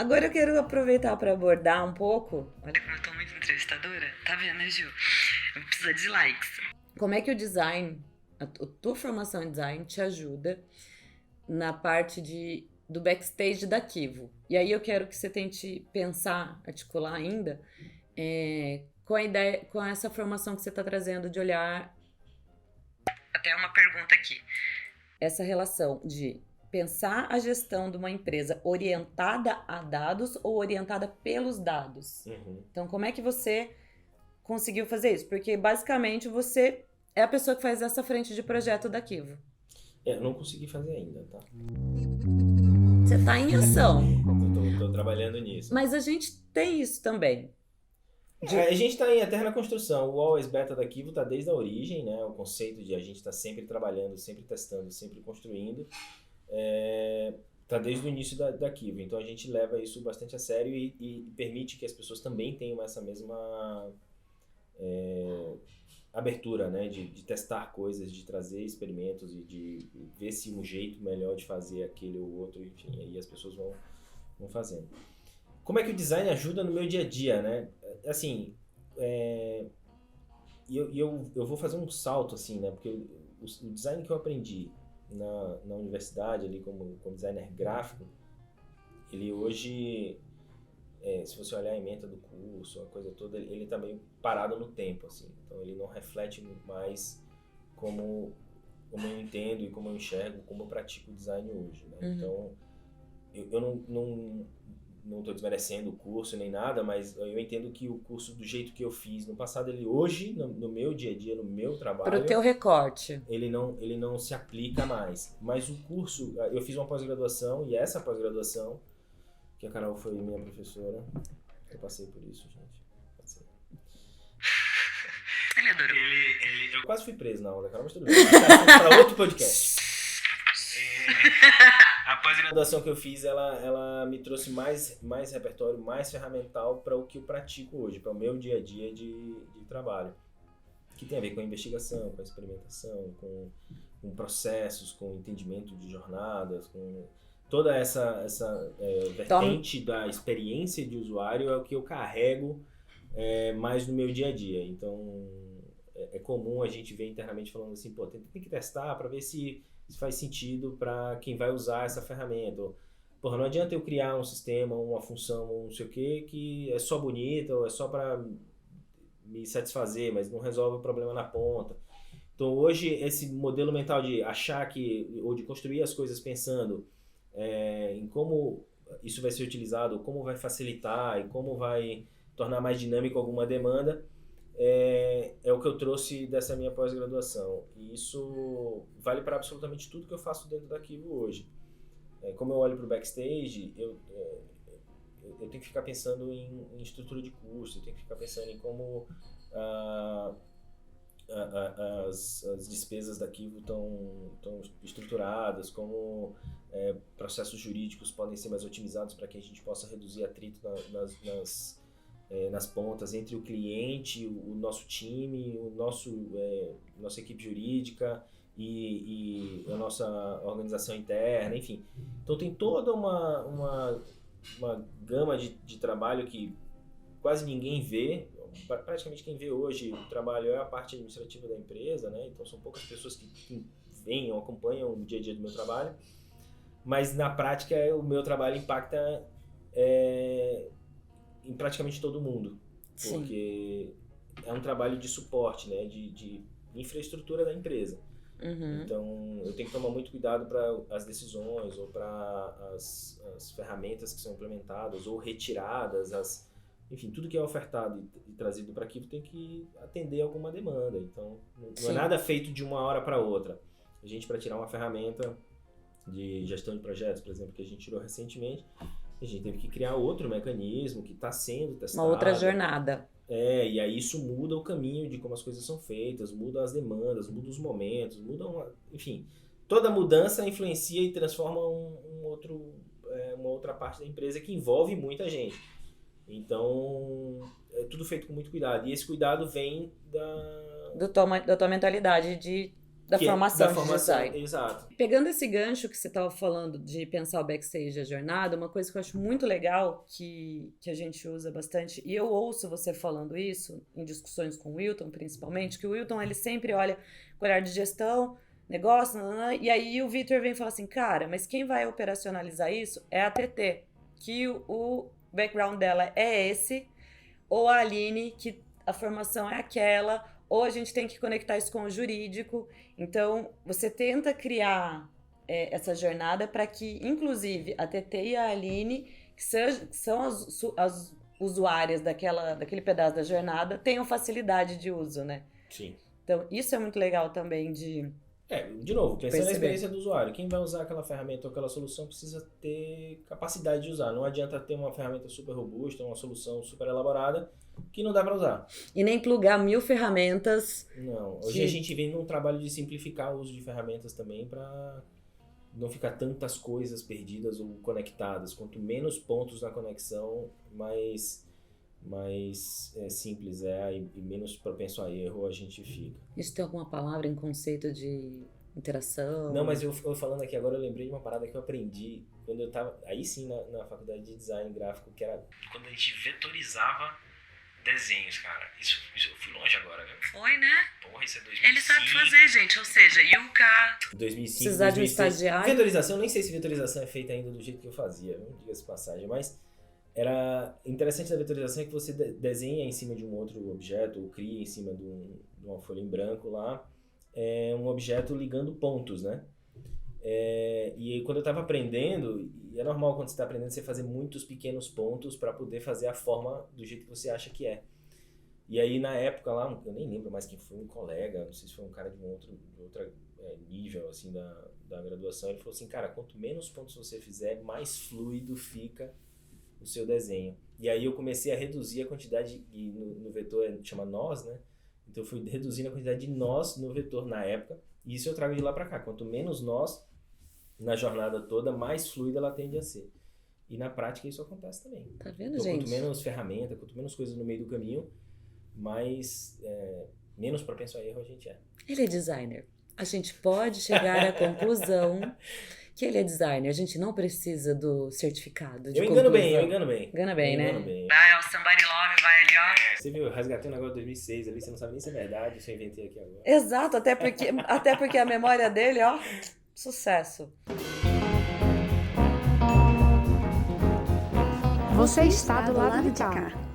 Agora eu quero aproveitar para abordar um pouco. Olha como eu tô muito entrevistadora. Tá vendo, Gil? Eu preciso de likes. Como é que o design, a tua formação em design te ajuda na parte do backstage da Kivo? E aí eu quero que você tente pensar, articular ainda, com a ideia, com essa formação que você está trazendo de olhar. Até uma pergunta aqui. Essa relação de pensar a gestão de uma empresa orientada a dados ou orientada pelos dados. Então, como é que você conseguiu fazer isso? Porque, basicamente, você é a pessoa que faz essa frente de projeto da Kivo. Eu não consegui fazer ainda, tá? Você está em ação. Tô trabalhando nisso. Mas a gente tem isso também. A gente está em eterna construção. O Always Beta da Kivo está desde a origem, né? O conceito de a gente estar sempre trabalhando, sempre testando, sempre construindo. Tá desde o início da Kivo. Então a gente leva isso bastante a sério e permite que as pessoas também tenham essa mesma abertura, né? De testar coisas, de trazer experimentos e de ver se um jeito melhor de fazer aquele ou outro, enfim, aí as pessoas vão fazendo. Como é que o design ajuda no meu dia a dia, né? Assim, eu vou fazer um salto, assim, né? Porque o design que eu aprendi na universidade, ali como designer gráfico, ele hoje, se você olhar a ementa do curso, a coisa toda, ele tá meio parado no tempo, assim. Então, ele não reflete mais como eu entendo e como eu enxergo, como eu pratico o design hoje, né? Então, eu não estou desmerecendo o curso nem nada, mas eu entendo que o curso, do jeito que eu fiz no passado, ele hoje, no meu dia a dia, no meu trabalho... Para o teu recorte. Ele não se aplica mais. Mas o curso, eu fiz uma pós-graduação, e essa pós-graduação, que a Carol foi minha professora, eu passei por isso, gente. Passei. Ele adorou. Eu quase fui preso na aula da Carol, mas tudo bem. Para outro podcast. A pós-graduação que eu fiz, ela me trouxe mais repertório, mais ferramental para o que eu pratico hoje, para o meu dia a dia de trabalho. Que tem a ver com a investigação, com a experimentação, com processos, com entendimento de jornadas, com toda essa vertente da experiência de usuário é o que eu carrego mais no meu dia a dia. Então, é comum a gente ver internamente falando assim, pô, tem que testar para ver se faz sentido para quem vai usar essa ferramenta. Porra, não adianta eu criar um sistema, uma função, um não sei o que é só bonita ou é só para me satisfazer, mas não resolve o problema na ponta. Então hoje esse modelo mental de achar ou de construir as coisas pensando em como isso vai ser utilizado, como vai facilitar e como vai tornar mais dinâmico alguma demanda, é o que eu trouxe dessa minha pós-graduação. E isso vale para absolutamente tudo que eu faço dentro da Kivo hoje. Como eu olho para o backstage, eu tenho que ficar pensando em estrutura de custo, eu tenho que ficar pensando em como as despesas da Kivo estão estruturadas, como processos jurídicos podem ser mais otimizados para que a gente possa reduzir atrito nas pontas entre o cliente, o nosso time, nossa equipe jurídica e a nossa organização interna, enfim. Então tem toda uma gama de trabalho que quase ninguém vê. Praticamente quem vê hoje o trabalho é a parte administrativa da empresa, né? Então são poucas pessoas que vêm ou acompanham o dia a dia do meu trabalho, mas na prática o meu trabalho impacta em praticamente todo mundo. Sim. Porque é um trabalho de suporte, né? De infraestrutura da empresa. Então eu tenho que tomar muito cuidado para as decisões ou para as ferramentas que são implementadas ou retiradas, enfim, tudo que é ofertado e trazido para aqui tem que atender alguma demanda. Então não é nada feito de uma hora para outra. A gente, para tirar uma ferramenta de gestão de projetos, por exemplo, que a gente tirou recentemente, a gente teve que criar outro mecanismo que está sendo testado. Uma outra jornada. E aí isso muda o caminho de como as coisas são feitas, muda as demandas, muda os momentos, enfim, toda mudança influencia e transforma uma outra parte da empresa que envolve muita gente. Então, é tudo feito com muito cuidado. E esse cuidado vem da tua mentalidade de da formação de design. Exato. Pegando esse gancho que você estava falando de pensar o backstage e a jornada, uma coisa que eu acho muito legal, que a gente usa bastante, e eu ouço você falando isso em discussões com o Wilton, principalmente, que o Wilton, ele sempre olha com olhar de gestão, negócio, e aí o Vitor vem e fala assim, cara, mas quem vai operacionalizar isso é a TT, que o background dela é esse, ou a Aline, que a formação é aquela, ou a gente tem que conectar isso com o jurídico. Então, você tenta criar essa jornada para que, inclusive, a TT e a Aline, que são as usuárias daquele pedaço da jornada, tenham facilidade de uso, né? Sim. Então, isso é muito legal também de novo, pensando perceber. na experiência do usuário. Quem vai usar aquela ferramenta ou aquela solução precisa ter capacidade de usar. Não adianta ter uma ferramenta super robusta, uma solução super elaborada, que não dá para usar. E nem plugar 1000 ferramentas. Não. Hoje a gente vem num trabalho de simplificar o uso de ferramentas também para não ficar tantas coisas perdidas ou conectadas. Quanto menos pontos na conexão, mais simples e menos propenso a erro a gente fica. Isso tem alguma palavra em conceito de interação? Não, mas eu falando aqui agora, eu lembrei de uma parada que eu aprendi quando eu tava, aí sim, na faculdade de design gráfico, que era quando a gente vetorizava desenhos, cara. Isso eu fui longe agora, né? Foi, né? Porra, isso é 2005. Ele sabe fazer, gente, ou seja, Yuka. 2005, Precisar de um estagiário. Vetorização, nem sei se vetorização é feita ainda do jeito que eu fazia, não diga-se passagem, mas era interessante da vetorização é que você desenha em cima de um outro objeto, ou cria em cima de uma folha em branco lá, um objeto ligando pontos, né? E quando eu estava aprendendo, e é normal quando você está aprendendo você fazer muitos pequenos pontos para poder fazer a forma do jeito que você acha que é. E aí na época lá, eu nem lembro mais quem foi, um colega, não sei se foi um cara de outro nível assim da graduação, ele falou assim, cara, quanto menos pontos você fizer, mais fluido fica o seu desenho. E aí eu comecei a reduzir a quantidade, e no vetor chama nós, né? Então eu fui reduzindo a quantidade de nós no vetor na época, e isso eu trago de lá para cá. Quanto menos nós na jornada toda, mais fluida ela tende a ser. E na prática isso acontece também. Tá vendo, então, gente? Quanto menos ferramenta, quanto menos coisas no meio do caminho, menos propenso a erro a gente é. Ele é designer. A gente pode chegar à conclusão que ele é designer. A gente não precisa do certificado de Eu engano bem. Engana bem, né? Bem. Vai, o Somebody Love, vai ali, ó. Você viu, eu resgatei um negócio de 2006 ali, você não sabe nem se é verdade, isso eu inventei aqui agora. Exato, até porque a memória dele, ó, sucesso. Você está do lado de cá.